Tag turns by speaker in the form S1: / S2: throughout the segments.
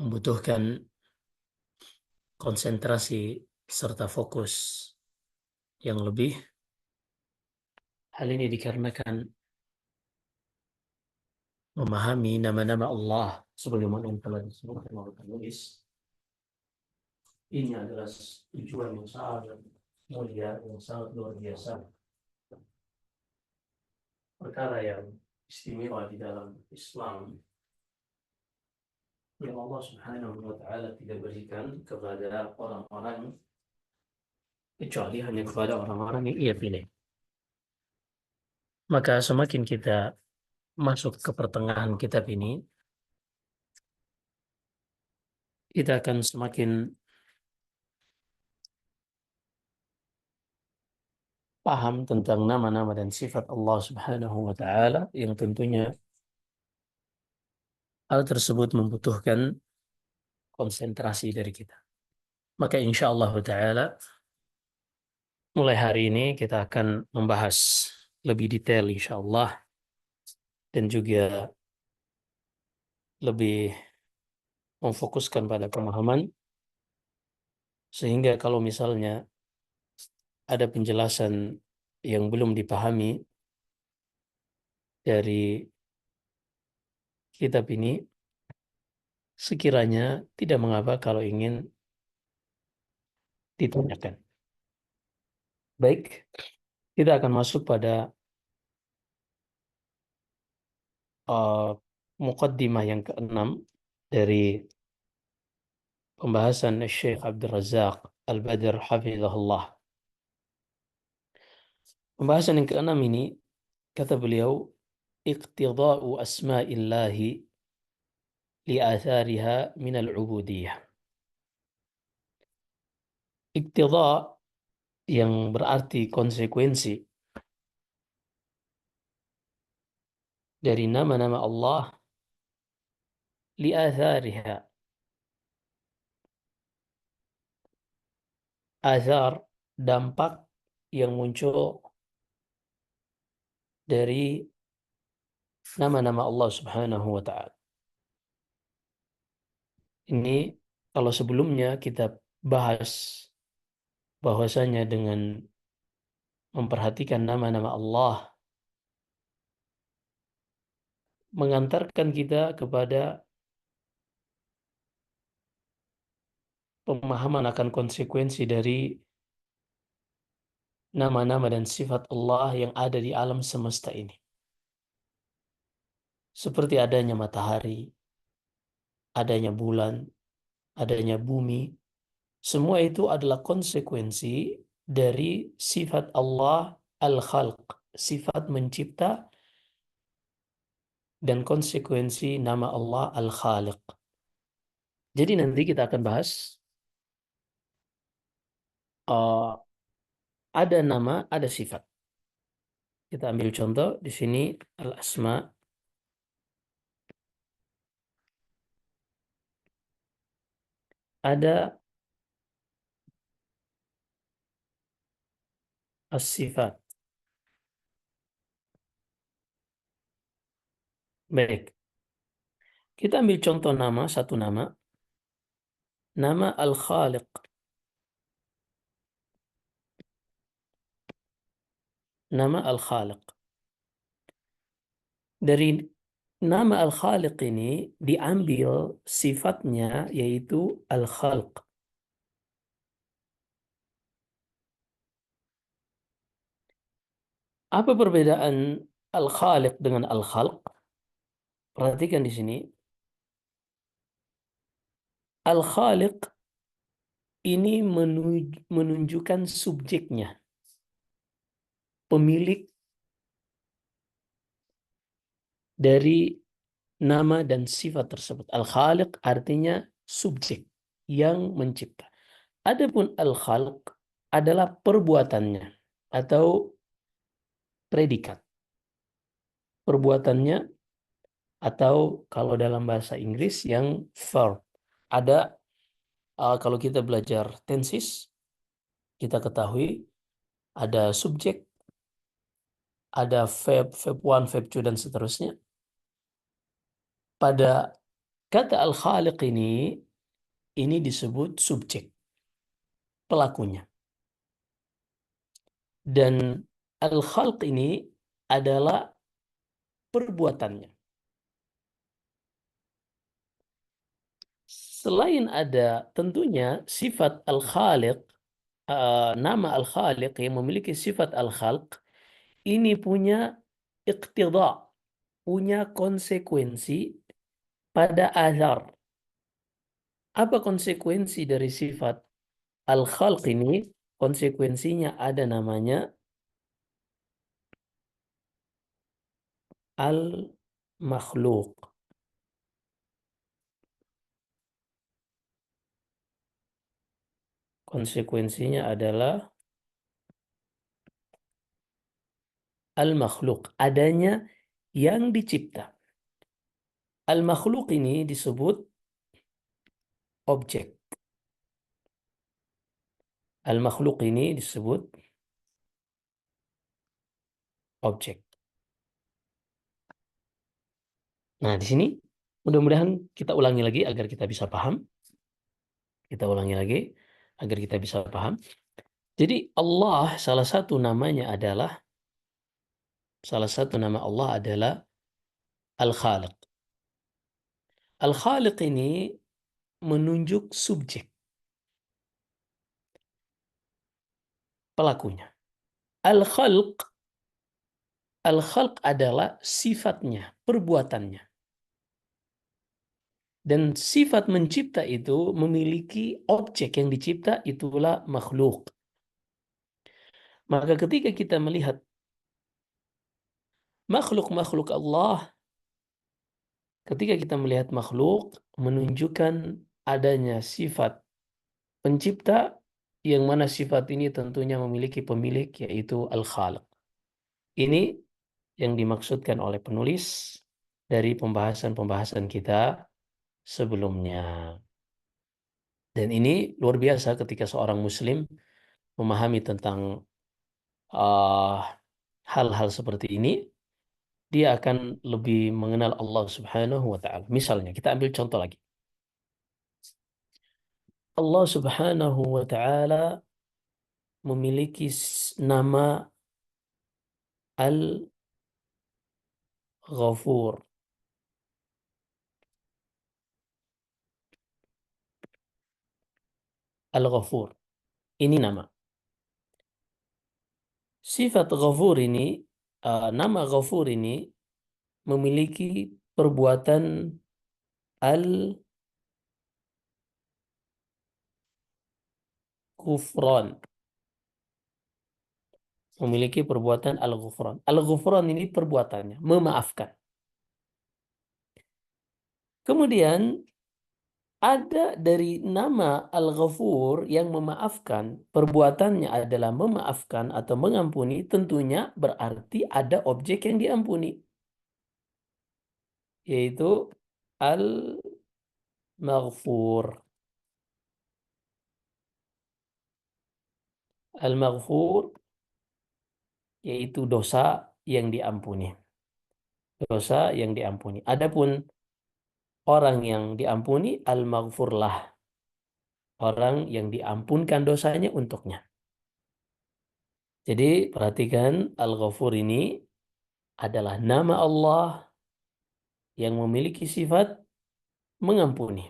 S1: membutuhkan konsentrasi serta fokus yang lebih. Hal ini dikarenakan memahami nama-nama Allah sebagaimana yang telah disebutkan oleh penulis. Ini adalah tujuan yang sangat mulia, yang sangat luar biasa. Perkara yang istimewa di dalam Islam yang Allah Subhanahu wa Ta'ala tidak berikan kepada orang-orang kecuali hanya kepada orang-orang yang Ia pilih. Maka semakin kita masuk ke pertengahan kitab ini, kita akan semakin paham tentang nama-nama dan sifat Allah Subhanahu wa Ta'ala, yang tentunya hal tersebut membutuhkan konsentrasi dari kita. Maka insya Allah Ta'ala mulai hari ini kita akan membahas lebih detail insya Allah, dan juga lebih memfokuskan pada pemahaman, sehingga kalau misalnya ada penjelasan yang belum dipahami dari kitab ini, sekiranya tidak mengapa kalau ingin ditanyakan. Baik, kita akan masuk pada muqaddimah yang keenam dari pembahasan Syekh Abdul Razak Al-Badr hafizahullah. Pembahasan yang keenam ini, kata beliau, iqtida'u asma'illahi li'athariha minal ubudiyah. Iqtida' yang berarti konsekuensi dari nama-nama Allah, li'athariha. Athar, dampak yang muncul dari nama-nama Allah Subhanahu wa Ta'ala. Ini kalau sebelumnya kita bahas bahwasanya dengan memperhatikan nama-nama Allah mengantarkan kita kepada pemahaman akan konsekuensi dari nama-nama dan sifat Allah yang ada di alam semesta ini. Seperti adanya matahari, adanya bulan, adanya bumi, semua itu adalah konsekuensi dari sifat Allah al-khalq, sifat mencipta, dan konsekuensi nama Allah al-khaliq. Jadi nanti kita akan bahas ada nama, ada sifat. Kita ambil contoh di sini, al-asma, ada as-sifat. Baik. Kita ambil contoh nama, satu nama. Nama Al-Khaliq. Nama Al-Khaliq. Dari nama Al-Khaliq ini diambil sifatnya, yaitu Al-Khalq. Apa perbedaan Al-Khaliq dengan Al-Khalq? Perhatikan di sini. Al-Khaliq ini menunjukkan subjeknya, pemilik dari nama dan sifat tersebut. Al-Khaliq artinya subjek yang mencipta. Adapun al-khalq adalah perbuatannya atau predikat. Perbuatannya, atau kalau dalam bahasa Inggris yang verb. Ada kalau kita belajar tenses, kita ketahui ada subjek, ada verb, verb 1, verb 2 dan seterusnya. Pada Kata Al-Khaliq ini disebut subjek, pelakunya. Dan Al-Khalq ini adalah perbuatannya. Selain ada tentunya sifat Al-Khaliq, nama Al-Khaliq yang memiliki sifat Al-Khalq, ini punya iqtida, punya konsekuensi pada azar. Apa konsekuensi dari sifat Al-Khalq ini? Konsekuensinya ada namanya Al-Makhluk. Konsekuensinya adalah Al-Makhluk, adanya yang dicipta. Al-Makhluk ini disebut objek. Al-Makhluk ini disebut objek. Nah, di sini mudah-mudahan kita ulangi lagi agar kita bisa paham. Kita ulangi lagi agar kita bisa paham. Jadi Allah salah satu nama Allah adalah Al-Khaliq. Al-Khaliq ini menunjuk subjek, pelakunya. Al-Khalq, Al-Khalq adalah sifatnya, perbuatannya. Dan sifat mencipta itu memiliki objek yang dicipta, itulah makhluk. Maka ketika kita melihat makhluk-makhluk Allah, ketika kita melihat makhluk, menunjukkan adanya sifat pencipta, yang mana sifat ini tentunya memiliki pemilik, yaitu Al-Khaliq. Ini yang dimaksudkan oleh penulis dari pembahasan-pembahasan kita sebelumnya. Dan ini luar biasa ketika seorang muslim memahami tentang uh, hal-hal seperti ini, dia akan lebih mengenal Allah Subhanahu wa Ta'ala. Misalnya, kita ambil contoh lagi. Allah Subhanahu wa Ta'ala memiliki nama Al-Ghafur. Al-Ghafur. Ini nama. Sifat Ghafur ini, nama Ghafur ini memiliki perbuatan Al-Ghufran. Memiliki perbuatan Al-Ghufran. Al-Ghufran ini perbuatannya, memaafkan. Kemudian ada dari nama Al-Ghafur yang memaafkan, perbuatannya adalah memaafkan atau mengampuni, tentunya berarti ada objek yang diampuni, yaitu Al-Maghfur. Al-Maghfur yaitu dosa yang diampuni. Dosa yang diampuni. Adapun orang yang diampuni, Al-Maghfurlah. Orang yang diampunkan dosanya untuknya. Jadi perhatikan, Al-Ghafur ini adalah nama Allah yang memiliki sifat mengampuni.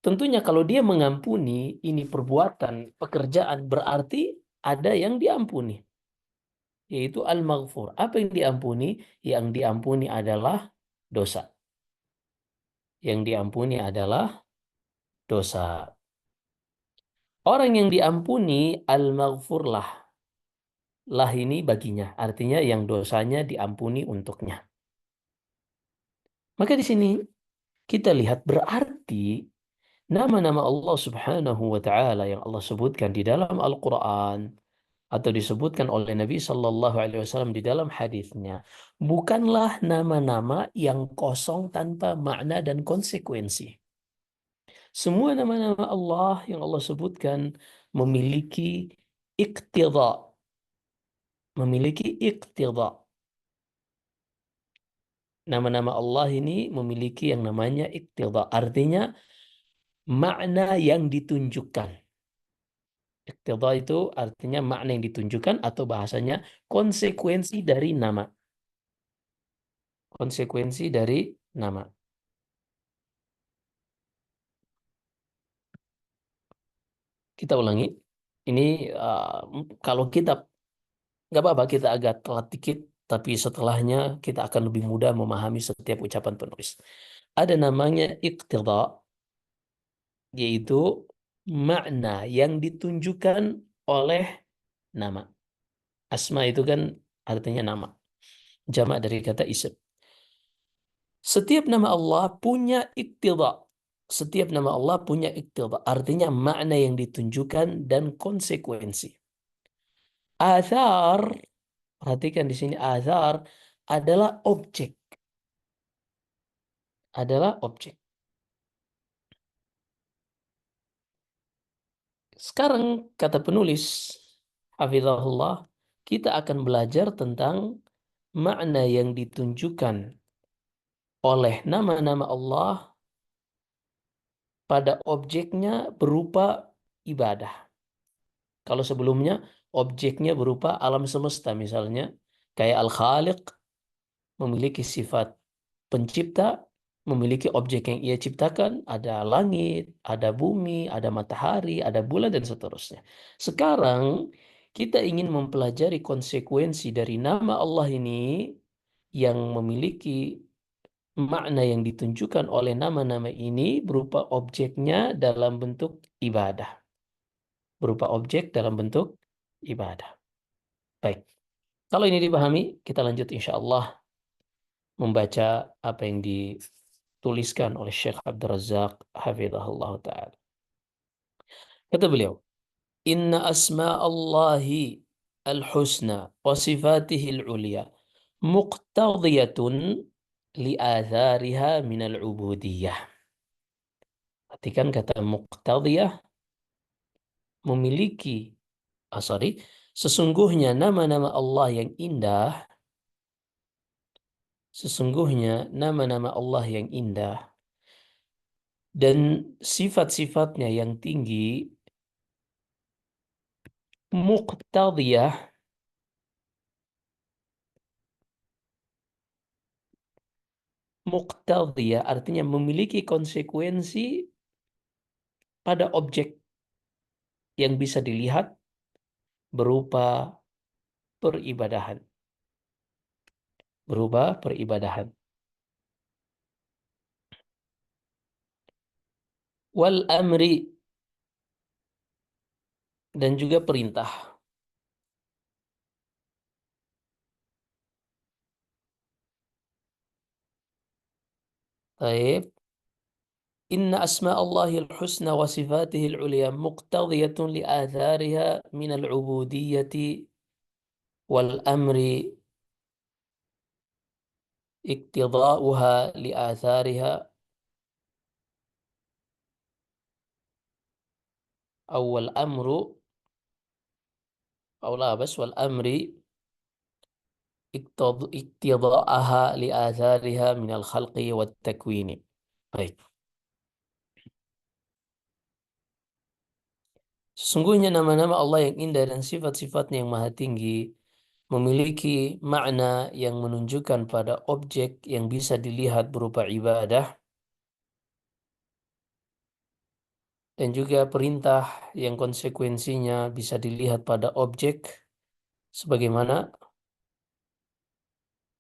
S1: Tentunya kalau dia mengampuni, ini perbuatan, pekerjaan, berarti ada yang diampuni, yaitu Al-Maghfur. Apa yang diampuni? Yang diampuni adalah dosa. Yang diampuni adalah dosa. Orang yang diampuni, Al-Maghfurlah. Lah ini baginya, artinya yang dosanya diampuni untuknya. Maka di sini kita lihat berarti nama-nama Allah Subhanahu wa Ta'ala yang Allah sebutkan di dalam Al-Quran atau disebutkan oleh Nabi Sallallahu Alaihi Wasallam di dalam hadisnya bukanlah nama-nama yang kosong tanpa makna dan konsekuensi. Semua nama-nama Allah yang Allah sebutkan memiliki iqtida, memiliki iqtida. Nama-nama Allah ini memiliki yang namanya iqtidha. Artinya makna yang ditunjukkan. Iqtidha itu artinya makna yang ditunjukkan atau bahasanya konsekuensi dari nama. Konsekuensi dari nama. Kita ulangi. Ini kalau kita nggak apa-apa kita agak telat dikit, tapi setelahnya kita akan lebih mudah memahami setiap ucapan penulis. Ada namanya iqtidha, yaitu makna yang ditunjukkan oleh nama. Asma itu kan artinya nama. Jamak dari kata isim. Setiap nama Allah punya iqtidha. Setiap nama Allah punya iqtidha. Artinya makna yang ditunjukkan dan konsekuensi. Athar, perhatikan di sini athar adalah objek. Adalah objek. Sekarang kata penulis, hafizahullah, kita akan belajar tentang makna yang ditunjukkan oleh nama-nama Allah pada objeknya berupa ibadah. Kalau sebelumnya objeknya berupa alam semesta misalnya, kayak Al-Khaliq memiliki sifat pencipta, memiliki objek yang ia ciptakan, ada langit, ada bumi, ada matahari, ada bulan, dan seterusnya. Sekarang kita ingin mempelajari konsekuensi dari nama Allah ini yang memiliki makna yang ditunjukkan oleh nama-nama ini berupa objeknya dalam bentuk ibadah. Berupa objek dalam bentuk ibadah. Baik, kalau ini dipahami, kita lanjut insya Allah membaca apa yang dituliskan oleh Syekh Abdul Razak hafizahullah ta'ala. Kata beliau, Inna asma Allahi al-husna wa sifatihi al-ulia muqtadiyatun li'athariha minal ubudiyah. Perhatikan kata muqtadiyah, memiliki, sesungguhnya nama-nama Allah yang indah, sesungguhnya nama-nama Allah yang indah dan sifat-sifatnya yang tinggi, muqtadiyah, muqtadiyah artinya memiliki konsekuensi pada objek yang bisa dilihat berupa peribadahan. Berupa peribadahan. Wal amri, dan juga perintah. Baik. Inna asma Allahil husna wa sifatihil ulia muqtadiyatun li athariha minal ubudiyyati wal amri iktida'uha li athariha awal amru awla bas wal amri iktida'aha li athariha minal khalqi wat takwini. Baik. Sesungguhnya nama-nama Allah yang indah dan sifat-sifatnya yang maha tinggi memiliki makna yang menunjukkan pada objek yang bisa dilihat berupa ibadah dan juga perintah yang konsekuensinya bisa dilihat pada objek sebagaimana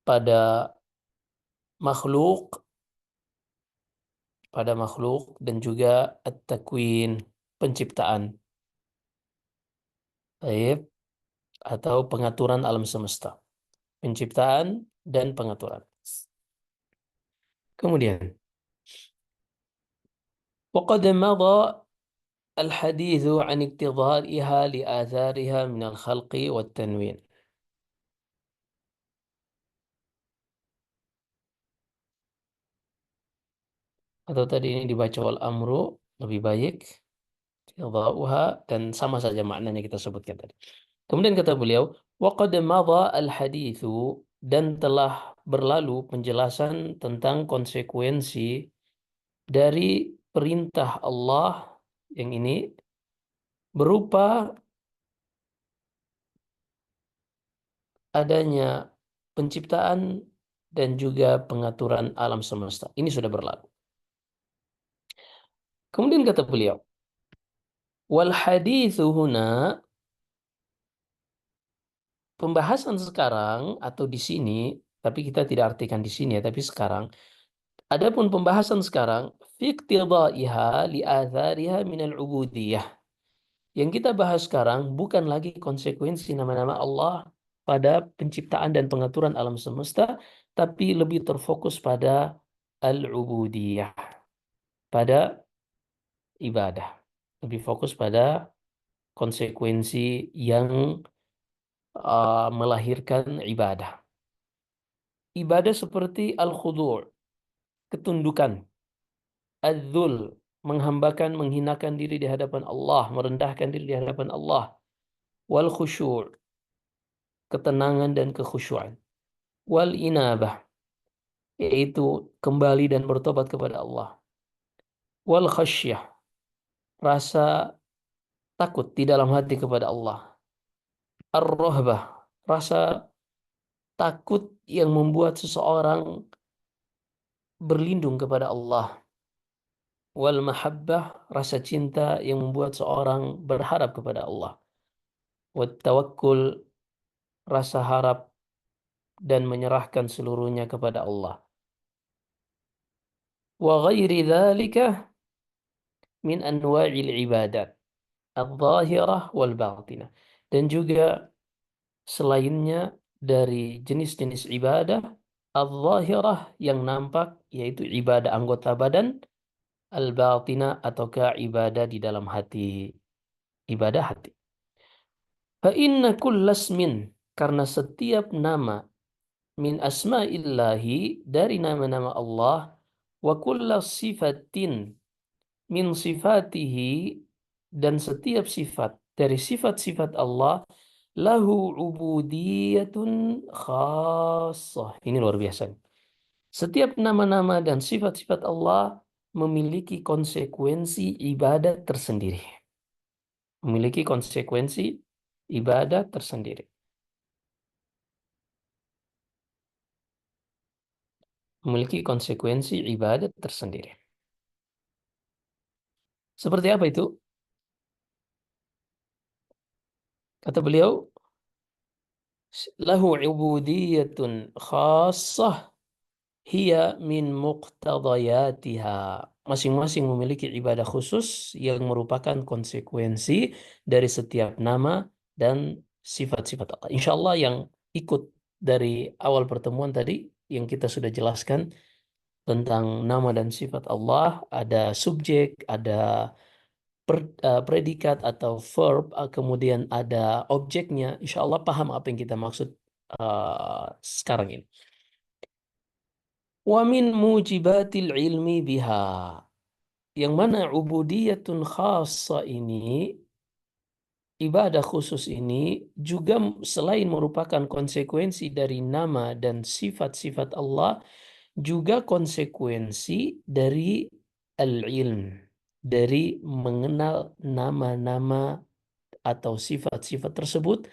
S1: pada makhluk, dan juga at-takwin, penciptaan, baik, atau pengaturan alam semesta, penciptaan dan pengaturan. Kemudian وقد مضى الحديث عن اقتضائها لآثارها من الخلق والتنوين. Atau tadi ini dibaca wal amru lebih baik, iqtida'uha, dan sama saja maknanya kita sebutkan tadi. Kemudian kata beliau, وقد مضى الحديث, dan telah berlalu penjelasan tentang konsekuensi dari perintah Allah yang ini berupa adanya penciptaan dan juga pengaturan alam semesta. Ini sudah berlalu. Kemudian kata beliau, wal haditsu huna, pembahasan sekarang atau di sini, tapi kita tidak artikan di sini ya, tapi sekarang. Adapun pembahasan sekarang, fi iqtidaiha li athariha min al-ubudiyah. Yang kita bahas sekarang bukan lagi konsekuensi nama-nama Allah pada penciptaan dan pengaturan alam semesta, tapi lebih terfokus pada al-ubudiyah, pada ibadah. Lebih fokus pada konsekuensi yang melahirkan ibadah. Ibadah seperti al-khudu', ketundukan, adzul, menghambakan, menghinakan diri di hadapan Allah, merendahkan diri di hadapan Allah, wal khusyu', ketenangan dan kekhusyuan, wal inabah, yaitu kembali dan bertobat kepada Allah, wal khasyah, rasa takut di dalam hati kepada Allah, ar-rahbah, rasa takut yang membuat seseorang berlindung kepada Allah, wal mahabbah, rasa cinta yang membuat seorang berharap kepada Allah, wat tawakkul, rasa harap dan menyerahkan seluruhnya kepada Allah, wa ghairi dzalika min anwa'il ibadat al-zahirah wal batinah, dan juga selainnya dari jenis-jenis ibadah al-zahirah yang nampak, yaitu ibadah anggota badan, al-batinah ataukah ibadah di dalam hati, ibadah hati. Fa inna kullasmin, karena setiap nama, min asma'illahi, dari nama-nama Allah, wa kulla sifatin min sifatihi, dan setiap sifat dari sifat-sifat Allah, lahu ubudiyatun khassah. Ini luar biasa. Setiap nama-nama dan sifat-sifat Allah memiliki konsekuensi ibadat tersendiri. Memiliki konsekuensi ibadat tersendiri. Memiliki konsekuensi ibadat tersendiri. Seperti apa itu? Kata beliau, lahu ubudiyatun khassah hiya min muqtadayatiha. Masing-masing memiliki ibadah khusus yang merupakan konsekuensi dari setiap nama dan sifat-sifat Allah. Insya Allah yang ikut dari awal pertemuan tadi, yang kita sudah jelaskan tentang nama dan sifat Allah, ada subjek, ada predikat atau verb, kemudian ada objeknya. Insya Allah paham apa yang kita maksud sekarang ini. Wa min mujibatil ilmi biha. Yang mana ubudiyatun khassa ini, ibadah khusus ini, juga selain merupakan konsekuensi dari nama dan sifat-sifat Allah, juga konsekuensi dari al-ilm, dari mengenal nama-nama atau sifat-sifat tersebut.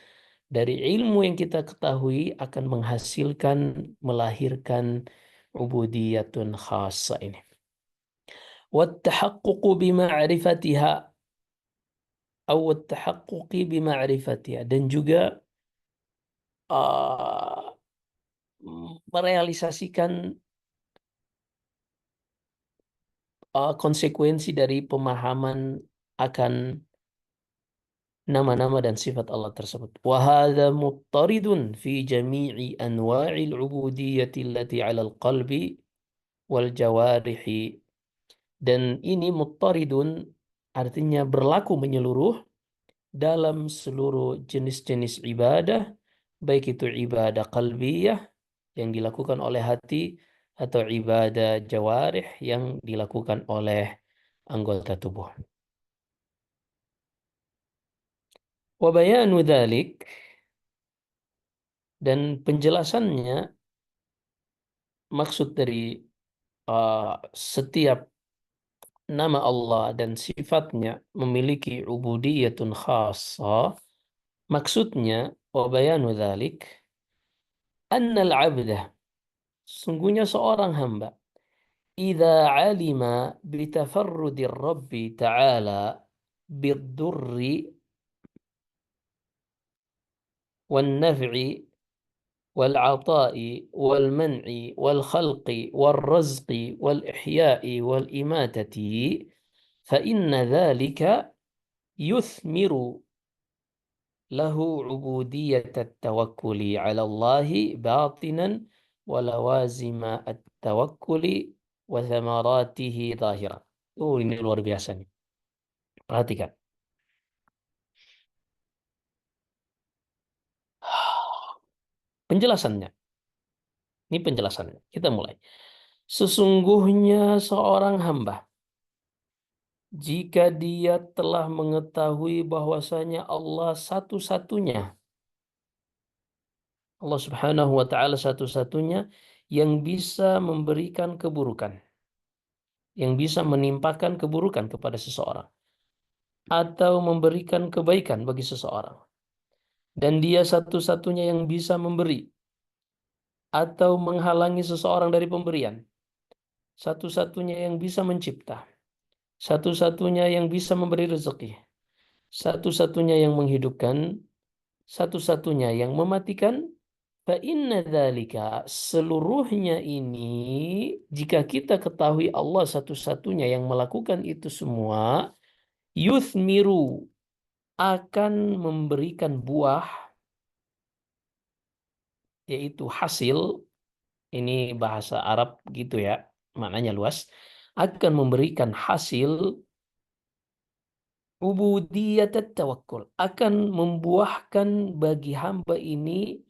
S1: Dari ilmu yang kita ketahui akan menghasilkan, melahirkan ubudiyatun khassa ini. والتحقق بمعرفتها أو التحقق بمعرفتها, dan juga uh, merealisasikan konsekuensi dari pemahaman akan nama-nama dan sifat Allah tersebut. وهذا مضطرد في جميع أنواع العبودية التي على القلب والجوارح. Dan ini muttaridun, artinya berlaku menyeluruh dalam seluruh jenis-jenis ibadah, baik itu ibadah qalbiyah yang dilakukan oleh hati atau ibadah jawarih yang dilakukan oleh anggota tubuh. Wa bayanu dzalik, dan penjelasannya maksud dari setiap nama Allah dan sifatnya memiliki ubudiyatun khassa, maksudnya wa bayanu dzalik annal 'abda, sungguhnya seorang hamba, idza 'alima bitafarrudir Rabbi ta'ala bid-durri wan naf'i والعطاء والمنع والخلق والرزق والإحياء والإماتة فإن ذلك يثمر له عبودية التوكل على الله باطنا ولوازم التوكل وثمراته ظاهرة. Oh, ini luar biasa nih. Perhatikan. Penjelasannya. Ini penjelasannya. Kita mulai. Sesungguhnya seorang hamba, jika dia telah mengetahui bahwasanya Allah satu-satunya, Allah Subhanahu wa Ta'ala satu-satunya yang bisa memberikan keburukan, yang bisa menimpakan keburukan kepada seseorang, atau memberikan kebaikan bagi seseorang, dan dia satu-satunya yang bisa memberi atau menghalangi seseorang dari pemberian, satu-satunya yang bisa mencipta, satu-satunya yang bisa memberi rezeki, satu-satunya yang menghidupkan, satu-satunya yang mematikan. Fa inna dzalika, seluruhnya ini, jika kita ketahui Allah satu-satunya yang melakukan itu semua, yuthmiru, akan memberikan buah, yaitu hasil, ini bahasa Arab gitu ya, maknanya luas, akan memberikan hasil ubudiyat tawakkul, akan membuahkan bagi hamba ini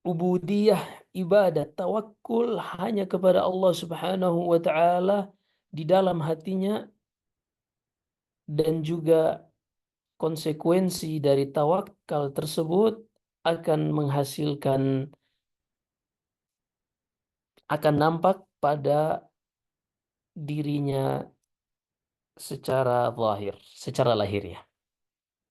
S1: ubudiyah, ibadah, tawakul hanya kepada Allah Subhanahu wa Ta'ala di dalam hatinya, dan juga konsekuensi dari tawakal tersebut akan menghasilkan, akan nampak pada dirinya secara zahir, secara lahiriah.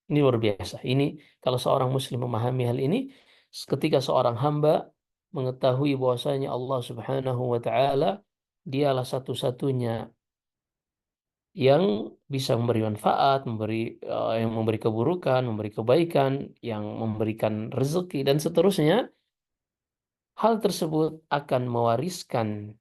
S1: Ini luar biasa. Ini kalau seorang muslim memahami hal ini, ketika seorang hamba mengetahui bahwasanya Allah Subhanahu wa Ta'ala dialah satu-satunya yang bisa memberi manfaat, yang memberi keburukan, memberi kebaikan, yang memberikan rezeki dan seterusnya, hal tersebut akan mewariskan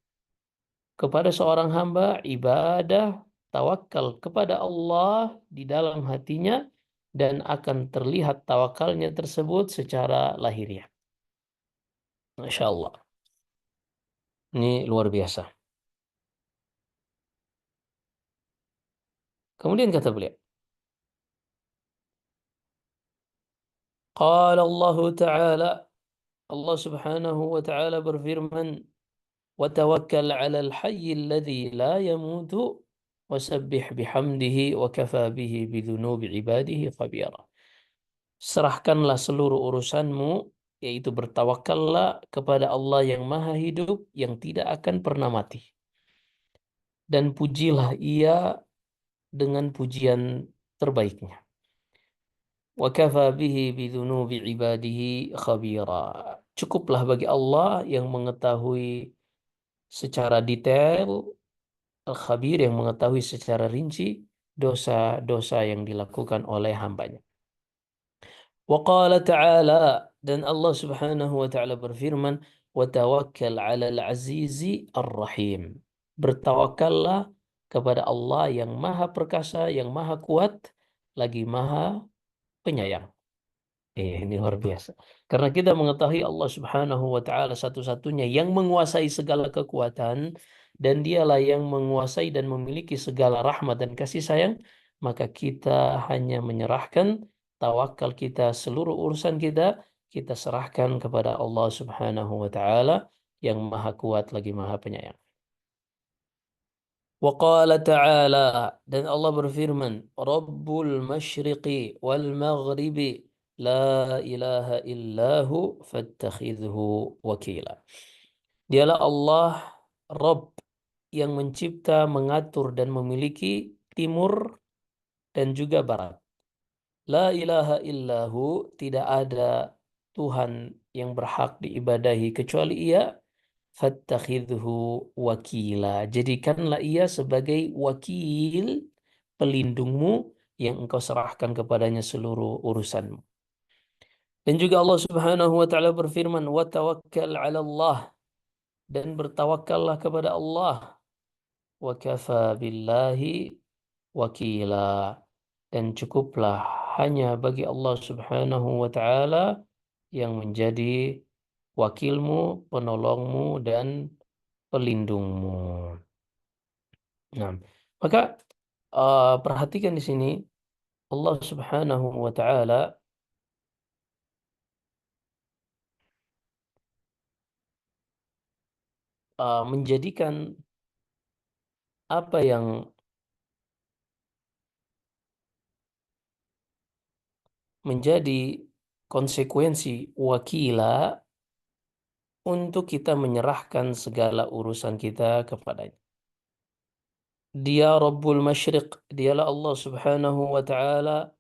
S1: kepada seorang hamba ibadah tawakal kepada Allah di dalam hatinya, dan akan terlihat tawakalnya tersebut secara lahiriah. Masya Allah. Ini luar biasa. Kemudian kata beliau, Qala Allah Ta'ala, Allah Subhanahu wa Ta'ala berfirman, وتوكل على الحي الذي لا يموت وسبح بحمده وكفى به بذنوب عباده خبيرا. Serahkanlah seluruh urusanmu, yaitu bertawakallah kepada Allah yang maha hidup, yang tidak akan pernah mati. Dan pujilah ia dengan pujian terbaiknya. وَكَفَى بِهِ بِذُنُوبِ عِبَادِهِ خَبِيرًا. Cukuplah bagi Allah yang mengetahui secara detail, Al-Khabir yang mengetahui secara rinci dosa-dosa yang dilakukan oleh hambanya. Wa qala ta'ala, dan Allah Subhanahu wa ta'ala berfirman, wa tawakkal 'alal azizi ar-rahim. Bertawakallah kepada Allah yang maha perkasa, yang maha kuat, lagi maha penyayang. Ini luar biasa. Karena kita mengetahui Allah Subhanahu wa Ta'ala satu-satunya yang menguasai segala kekuatan, dan dialah yang menguasai dan memiliki segala rahmat dan kasih sayang, maka kita hanya menyerahkan tawakal kita, seluruh urusan kita, kita serahkan kepada Allah Subhanahu wa Ta'ala yang maha kuat lagi maha penyayang. Wa qala ta'ala, dan Allah berfirman, Rabbul masyriqi wal maghribi la ilaha illahu fattakhidhu wakila. Dialah Allah, Rabb yang mencipta, mengatur, dan memiliki timur dan juga barat. La ilaha illahu, tidak ada Tuhan yang berhak diibadahi kecuali Ia. Fattakhidhu wakila. Jadikanlah Ia sebagai wakil, pelindungmu yang engkau serahkan kepadanya seluruh urusanmu. Dan juga Allah Subhanahu wa taala berfirman, "Wa tawakkal 'ala Allah." Dan bertawakallah kepada Allah. Wa kafa billahi wakila. Dan cukuplah hanya bagi Allah Subhanahu wa taala yang menjadi wakilmu, penolongmu, dan pelindungmu. Nah, maka perhatikan di sini Allah Subhanahu wa taala menjadikan apa yang menjadi konsekuensi wakila untuk kita menyerahkan segala urusan kita kepadanya. Dia Rabbul Masyriq, dialah Allah Subhanahu wa taala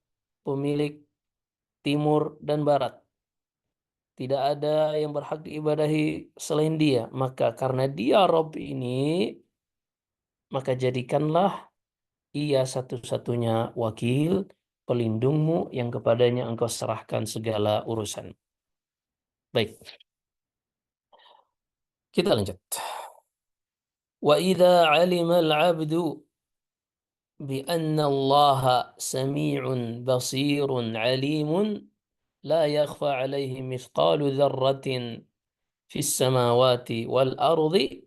S1: pemilik timur dan barat. Tidak ada yang berhak diibadahi selain Dia. Maka karena Dia Rabb ini, maka jadikanlah Ia satu-satunya wakil, pelindungmu yang kepadanya engkau serahkan segala urusan. Baik, kita lanjut. Wa idza 'alima al-'abdu bi anna Allah sami'un basirun 'alimun la yakhfa 'alaihi mithqalu dzarratin fis samawati wal ardi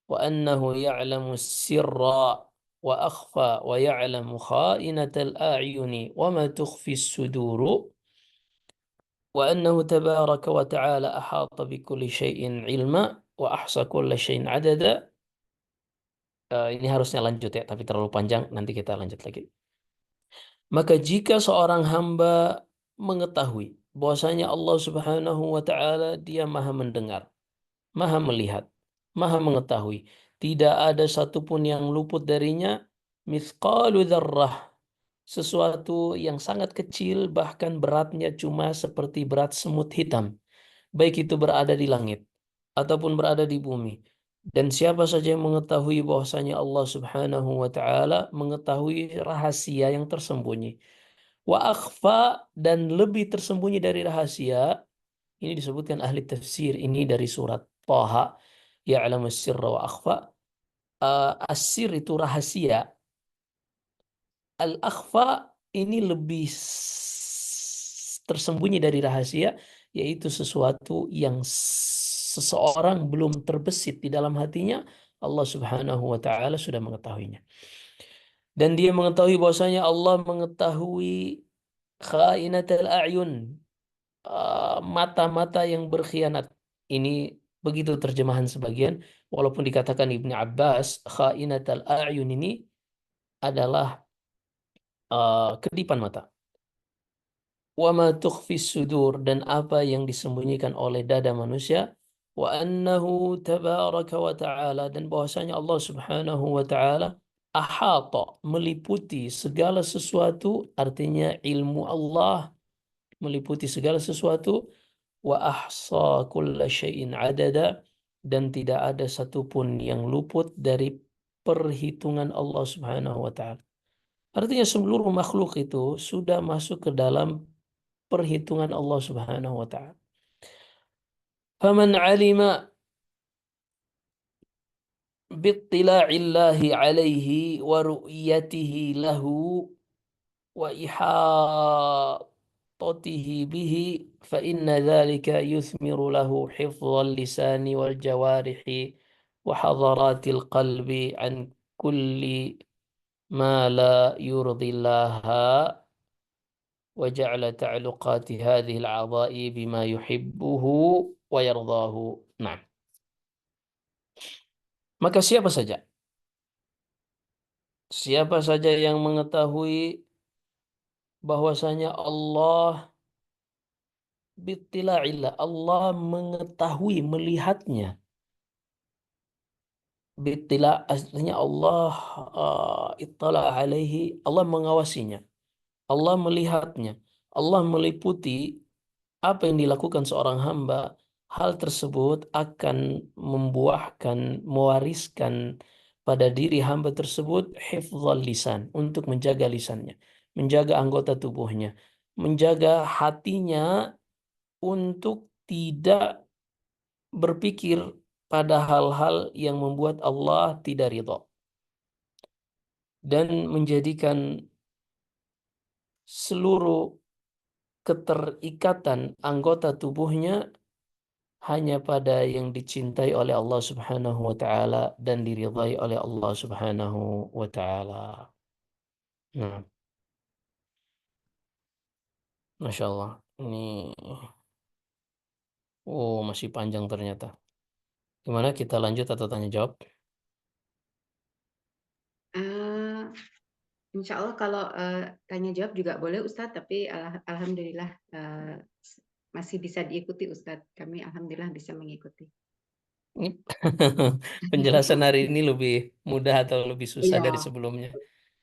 S1: wa annahu ya'lamu as-sirra wa akhfa wa ya'lamu kha'inatal a'yuni wa ma tukhfi as-suduru wa annahu tabaraka wa ta'ala ahata bi kulli syai'in 'ilma wa ahsa kulli syai'in 'adada. Ini harusnya lanjut ya, tapi terlalu panjang, nanti kita lanjut lagi. Maka jika seorang hamba mengetahui bahwasanya Allah Subhanahu wa taala Dia Maha mendengar, Maha melihat, Maha mengetahui, tidak ada satupun yang luput darinya, mithqalu dzarrah, sesuatu yang sangat kecil bahkan beratnya cuma seperti berat semut hitam, baik itu berada di langit ataupun berada di bumi. Dan siapa saja yang mengetahui bahwasanya Allah Subhanahu wa taala mengetahui rahasia yang tersembunyi. Wa akhfa, dan lebih tersembunyi dari rahasia. Ini disebutkan ahli tafsir ini dari surat Thaha, ya'lamu sirra wa akhfa. As-sir itu rahasia. Al-akhfa ini lebih tersembunyi dari rahasia, yaitu sesuatu yang seseorang belum terbesit di dalam hatinya, Allah Subhanahu wa taala sudah mengetahuinya. Dan dia mengetahui bahwasanya Allah mengetahui khainatul a'yun, mata-mata yang berkhianat. Ini begitu terjemahan sebagian, walaupun dikatakan Ibnu Abbas khainatul a'yun ini adalah kedipan mata. Wa ma tukhfis sudur, dan apa yang disembunyikan oleh dada manusia. Wa annahu tabaraka wa ta'ala, dan bahwasanya Allah Subhanahu wa ta'ala ahata, meliputi segala sesuatu, artinya ilmu Allah meliputi segala sesuatu. Wa ahsa kulla syai'in adada, dan tidak ada satupun yang luput dari perhitungan Allah Subhanahu wa ta'ala. Artinya seluruh makhluk itu sudah masuk ke dalam perhitungan Allah Subhanahu wa taala. Faman 'alima bittila'illahi 'alaihi wa ru'yatihi lahu wa ihatatihi bihi fa inna dzalika yuthmiru lahu hifdzal lisani wal jawarihi wa hadaratil qalbi an kulli ma la yurdillaha wa ja'ala ta'alluqati hadhihi al-a'dha'i bima yuhibbuhu wa yardahu. Nah, maka siapa saja yang mengetahui bahwasanya Allah bittila'illah, Allah mengetahui, melihatnya, Bittila aslinya Allah ittala alaihi, Allah mengawasinya, Allah melihatnya, Allah meliputi apa yang dilakukan seorang hamba. Hal tersebut akan membuahkan, mewariskan pada diri hamba tersebut hifdzal lisan, untuk menjaga lisannya, menjaga anggota tubuhnya, menjaga hatinya untuk tidak berpikir pada hal-hal yang membuat Allah tidak ridha, dan menjadikan seluruh keterikatan anggota tubuhnya hanya pada yang dicintai oleh Allah Subhanahu wa taala dan diridhai oleh Allah Subhanahu wa taala. Nah, Masya Allah. Ini masih panjang ternyata. Gimana, kita lanjut atau tanya jawab?
S2: Eh, Insya Allah kalau tanya jawab juga boleh Ustadz, tapi alhamdulillah masih bisa diikuti Ustadz. Kami alhamdulillah bisa mengikuti.
S1: Ini penjelasan hari ini lebih mudah atau lebih susah dari
S2: Iya,
S1: sebelumnya?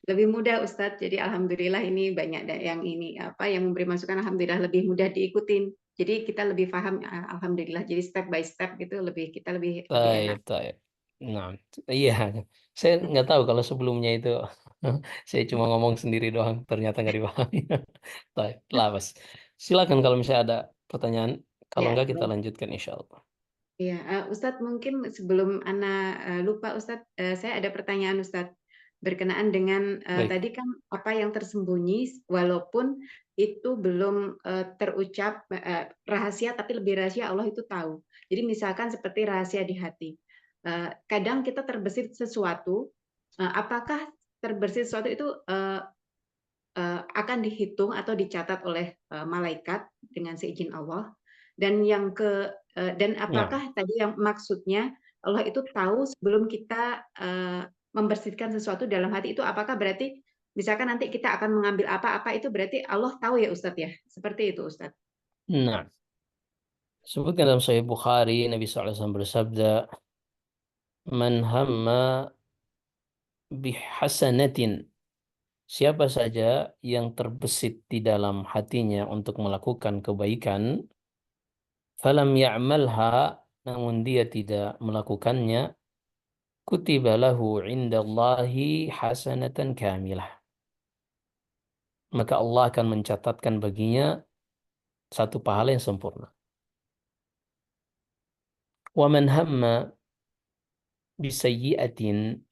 S2: lebih mudah Ustadz. Jadi alhamdulillah ini banyak yang ini apa yang memberi masukan, alhamdulillah lebih mudah diikutin. Jadi kita lebih paham, alhamdulillah. Jadi step by step gitu lebih kita lebih
S1: Taib,
S2: enak.
S1: taib. Nah, iya. Saya nggak tahu kalau sebelumnya itu saya cuma ngomong sendiri doang, ternyata nggak dipahami. Taib, lah, Mas. Silakan kalau misalnya ada pertanyaan. Kalau
S2: Ya,
S1: nggak, kita
S2: baik.
S1: lanjutkan insya Allah.
S2: Iya, Ustadz, mungkin sebelum Ana lupa Ustadz, saya ada pertanyaan Ustadz berkenaan dengan
S1: Baik.
S2: tadi kan apa yang tersembunyi walaupun itu belum terucap rahasia, tapi lebih rahasia Allah itu tahu. Jadi misalkan seperti rahasia di hati. Kadang kita terbesit sesuatu, apakah terbesit sesuatu itu akan dihitung atau dicatat oleh malaikat dengan seizin Allah. Dan dan
S1: Nah,
S2: apakah tadi yang maksudnya Allah itu tahu sebelum kita membersihkan sesuatu dalam hati itu, apakah berarti misalkan nanti kita akan mengambil apa-apa itu berarti Allah tahu ya Ustadz ya? Seperti itu Ustadz.
S1: nah, sebutkan dalam Sahih Bukhari, Nabi SAW bersabda, "Man hamma bihasanatin." Siapa saja yang terbesit di dalam hatinya untuk melakukan kebaikan, falam ya'malha, namun dia tidak melakukannya, kutiba lahu indallahi hasanatan kamilah. Maka Allah akan mencatatkan baginya satu pahala yang sempurna. Wa man hamma bisayyi'atin,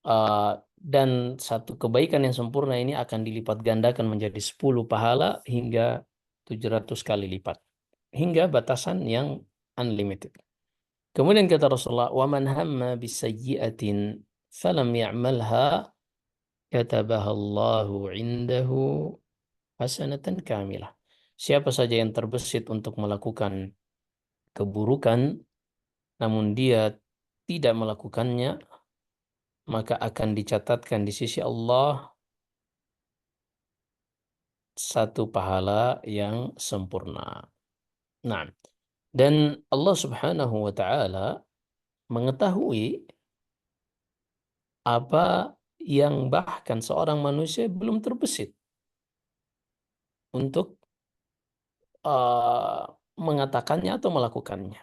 S1: uh, dan satu kebaikan yang sempurna ini akan dilipat gandakan menjadi 10 pahala hingga 700 kali lipat. Hingga batasan yang unlimited. Kemudian kata Rasulullah, "Wa man hamma bisayyi'atin falam ya'malha, katabaha Allahu 'indahu hasanatan kamilah." Siapa saja yang terbesit untuk melakukan keburukan namun dia tidak melakukannya, maka akan dicatatkan di sisi Allah satu pahala yang sempurna. Nah, dan Allah Subhanahu wa taala mengetahui apa yang bahkan seorang manusia belum terbesit untuk uh, mengatakannya atau melakukannya.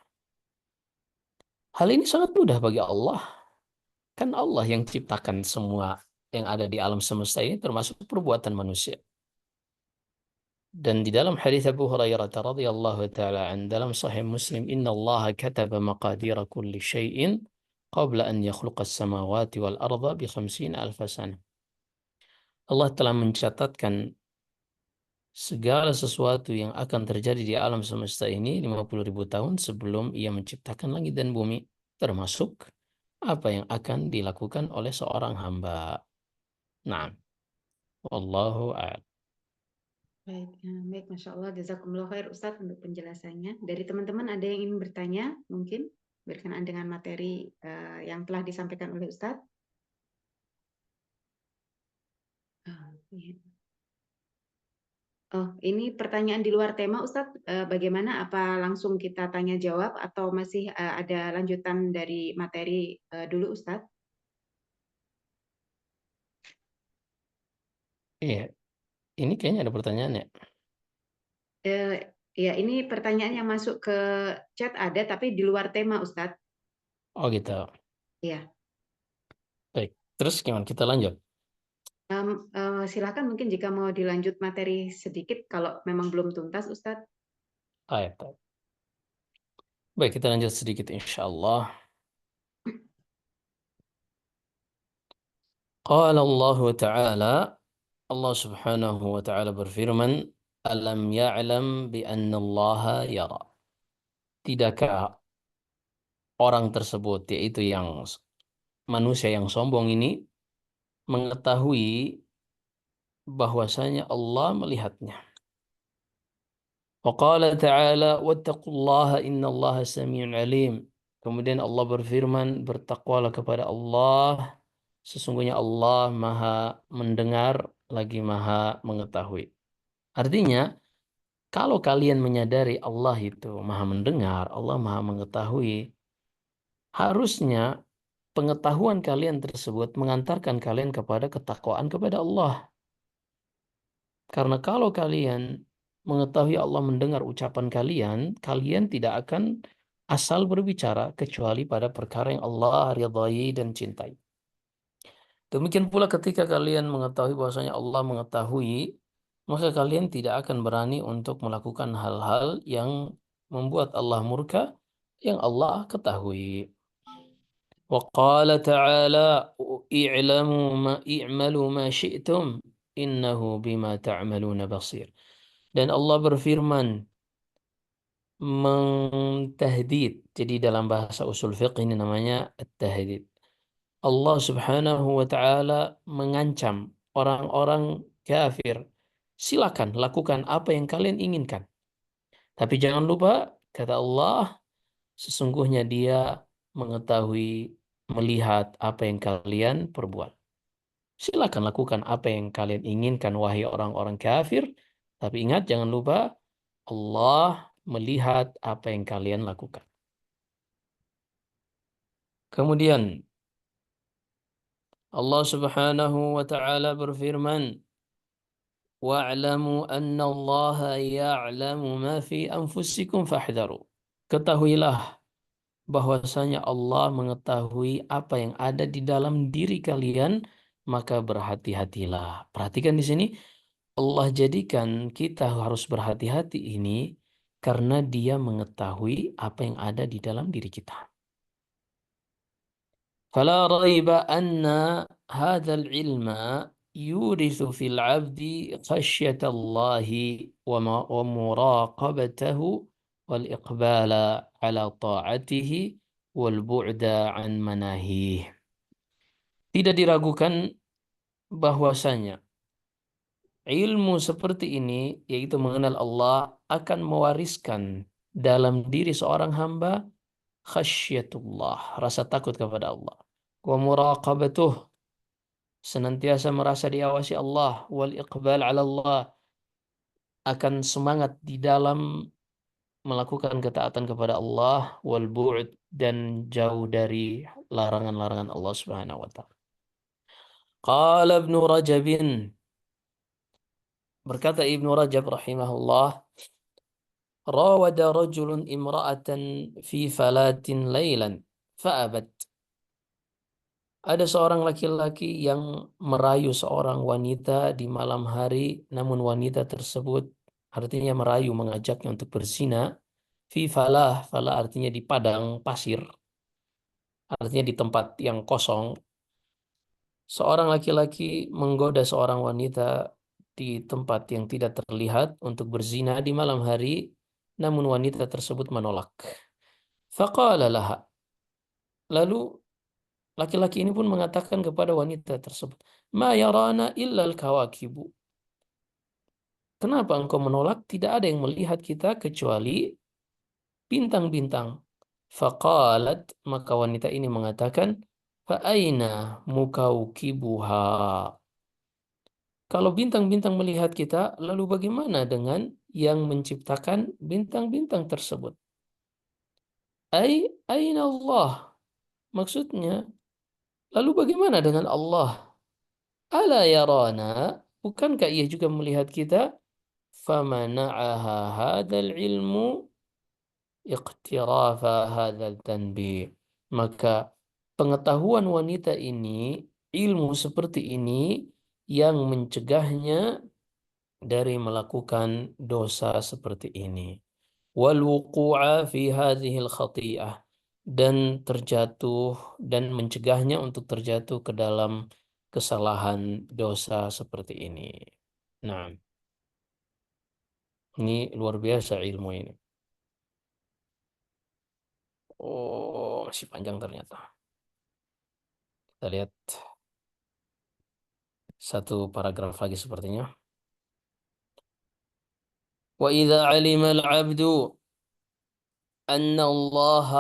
S1: Hal ini sangat mudah bagi Allah. Kan Allah yang ciptakan semua yang ada di alam semesta ini, termasuk perbuatan manusia. Dan di dalam hadis Abu Hurairah radhiyallahu taala an dalam Sahih Muslim, "Inna Allah kataba maqadira kulli syai'in qabla an yakhluqa as-samawati wal arda bi 50,000 sana." Allah telah mencatatkan segala sesuatu yang akan terjadi di alam semesta ini 50.000 tahun sebelum ia menciptakan langit dan bumi, termasuk apa yang akan dilakukan oleh seorang hamba. Nah, wallahu a'lam.
S2: Baik, baik, Masya Allah, jazakumullah khair Ustadz untuk penjelasannya. Dari teman-teman ada yang ingin bertanya mungkin berkenaan dengan materi yang telah disampaikan oleh Ustadz? Iya. Oh, ini pertanyaan di luar tema, Ustadz. Bagaimana? Apa langsung kita tanya jawab atau masih ada lanjutan dari materi dulu, Ustadz?
S1: Iya, ini kayaknya ada pertanyaan ya.
S2: Eh, ya, ini pertanyaan yang masuk ke chat ada, tapi di luar tema, Ustadz.
S1: Oh gitu.
S2: Ya,
S1: Baik. Terus gimana? Kita lanjut.
S2: silakan mungkin jika mau dilanjut materi sedikit, kalau memang belum tuntas, Ustadz.
S1: Ayat. Baik, kita lanjut sedikit insya Allah. Qala Allah Ta'ala, Allah Subhanahu wa Ta'ala berfirman, Alam ya'lam bi anna Allah yara. Tidakkah orang tersebut, yaitu yang manusia yang sombong ini, mengetahui bahwasanya Allah melihatnya. Wa qala ta'ala, wattaqullaha innallaha sami'un alim. Kemudian Allah berfirman, bertakwalah kepada Allah, sesungguhnya Allah Maha mendengar lagi Maha mengetahui. Artinya, kalau kalian menyadari Allah itu Maha mendengar, Allah Maha mengetahui, harusnya pengetahuan kalian tersebut mengantarkan kalian kepada ketakwaan kepada Allah. Karena kalau kalian mengetahui Allah mendengar ucapan kalian, kalian tidak akan asal berbicara kecuali pada perkara yang Allah ridhai dan cintai. Demikian pula ketika kalian mengetahui bahwasanya Allah mengetahui, maka kalian tidak akan berani untuk melakukan hal-hal yang membuat Allah murka yang Allah ketahui. Wa qala ta'ala i'malu ma syi'tum innahu bima ta'maluna basir. Dan Allah berfirman mengtahdid. Jadi dalam bahasa usul fiqh ini namanya at-tahdid. Allah Subhanahu wa taala mengancam orang-orang kafir. Silakan lakukan apa yang kalian inginkan. Tapi jangan lupa, kata Allah, sesungguhnya Dia mengetahui, melihat apa yang kalian perbuat. Silakan lakukan apa yang kalian inginkan, wahai orang-orang kafir. Tapi ingat, jangan lupa, Allah melihat apa yang kalian lakukan. Kemudian Allah Subhanahu wa taala berfirman, "Wa'lamu anna Allah ya'lamu ma fi anfusikum fahdharu." Ketahuilah bahwasanya Allah mengetahui apa yang ada di dalam diri kalian, maka berhati-hatilah. Perhatikan di sini, Allah jadikan kita harus berhati-hati ini karena Dia mengetahui apa yang ada di dalam diri kita. فلا ريب أن هذا العلم يورث في العبد خشية الله ومراقبته والإقبال على طاعته والبعد عن مناهيه. Tidak diragukan bahwasanya ilmu seperti ini, yaitu mengenal Allah, akan mewariskan dalam diri seorang hamba khasyatullah, rasa takut kepada Allah. Wa muraqabatuh, senantiasa merasa diawasi Allah. Wal iqbal ala Allah, akan semangat di dalam melakukan ketaatan kepada Allah. Wal bu'd, dan jauh dari larangan-larangan Allah Subhanahu wa taala. Qala Ibnu Rajabin, berkata Ibnu Rajab rahimahullah, rawada rajulun imra'atan fi falatin laylan fa'abat. Ada seorang laki-laki yang merayu seorang wanita di malam hari, namun wanita tersebut artinya merayu, mengajaknya untuk berzina. Fi falah, falah artinya di padang pasir, artinya di tempat yang kosong. Seorang laki-laki menggoda seorang wanita di tempat yang tidak terlihat untuk berzina di malam hari, namun wanita tersebut menolak. Faqala laha. Lalu laki-laki ini pun mengatakan kepada wanita tersebut, Ma yarana illal kawakibu. Kenapa engkau menolak? Tidak ada yang melihat kita kecuali bintang-bintang. Faqalat, maka wanita ini mengatakan, Fa'aina mukaukibuha. Kalau bintang-bintang melihat kita, lalu bagaimana dengan yang menciptakan bintang-bintang tersebut? Aina Allah? Maksudnya, lalu bagaimana dengan Allah? Ala yarana? Bukankah ia juga melihat kita? Famana'aha hadal ilmu iqtirafa hadal tanbih. Maka pengetahuan wanita ini, ilmu seperti ini yang mencegahnya dari melakukan dosa seperti ini. Wal wuqu'a fi hadhil khati'ah, dan terjatuh dan mencegahnya untuk terjatuh ke dalam kesalahan dosa seperti ini. Nah, ini luar biasa ilmu ini. Oh, masih panjang ternyata. Kita lihat satu paragraf lagi sepertinya. Wa idza 'alima al-'abdu anna Allah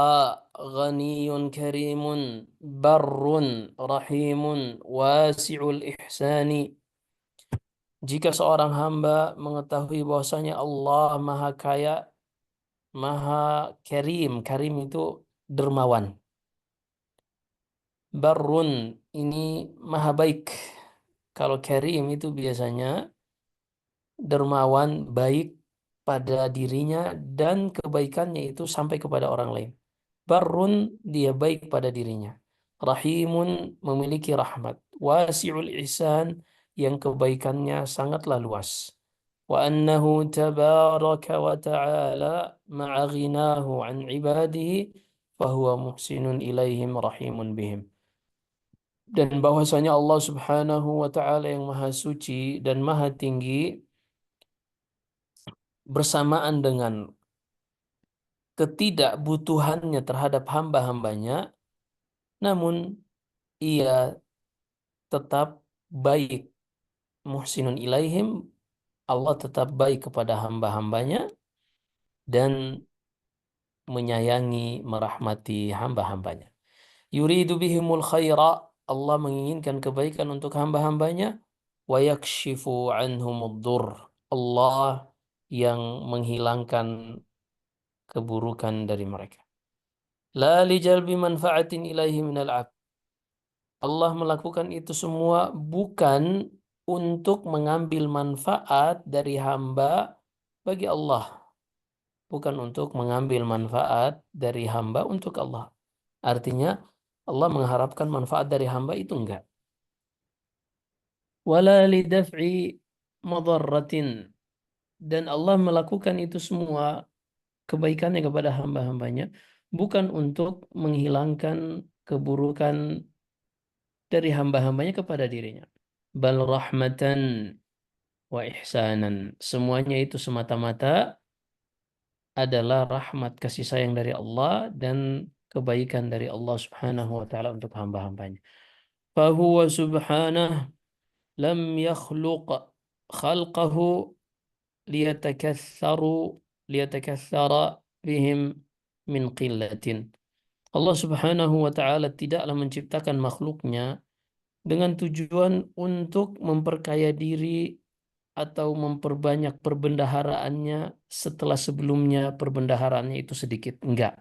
S1: ghaniyyun karimun barrun rahimun wasi'ul ihsani. Jika seorang hamba mengetahui bahwasanya Allah Maha Kaya, Maha Karim. Karim itu dermawan. Barrun ini Maha Baik. Kalau Karim itu biasanya dermawan, baik pada dirinya dan kebaikannya itu sampai kepada orang lain. Barrun, dia baik pada dirinya. Rahimun, memiliki rahmat. Wasi'ul ihsan, yang kebaikannya sangatlah luas. Wa annahu tabaraka wa ta'ala ma'a ghinahu an ibadihi fahuwa muhsinun ilaihim rahimun bihim. Dan bahwasanya Allah Subhanahu wa ta'ala yang maha suci dan maha tinggi bersamaan dengan ketidakbutuhannya terhadap hamba-hambanya, namun ia tetap baik. Muhsinun ilaihim, Allah tetap baik kepada hamba-hambanya dan menyayangi, merahmati hamba-hambanya. Yuridu bihimul khaira, Allah menginginkan kebaikan untuk hamba-hambanya. Wa yakshifu anhumud dur, Allah yang menghilangkan keburukan dari mereka. La lijalbi manfaatin ilaihi minal abd. Allah melakukan itu semua bukan untuk mengambil manfaat dari hamba bagi Allah. Bukan untuk mengambil manfaat dari hamba untuk Allah. Artinya Allah mengharapkan manfaat dari hamba itu enggak. Wala lidaf'i madarratin. Dan Allah melakukan itu semua kebaikannya kepada hamba-hambanya bukan untuk menghilangkan keburukan dari hamba-hambanya kepada dirinya. Bal rahmatan wa ihsanan. Semuanya itu semata-mata adalah rahmat kasih sayang dari Allah dan kebaikan dari Allah Subhanahu wa taala untuk hamba-hambanya. Fahuwa subhanah lam yakhluq khalqahu liyatakatharu liyatakathara bihim min qillatin. Allah Subhanahu wa taala tidaklah menciptakan makhluknya dengan tujuan untuk memperkaya diri atau memperbanyak perbendaharaannya setelah sebelumnya perbendaharaannya itu sedikit. Enggak.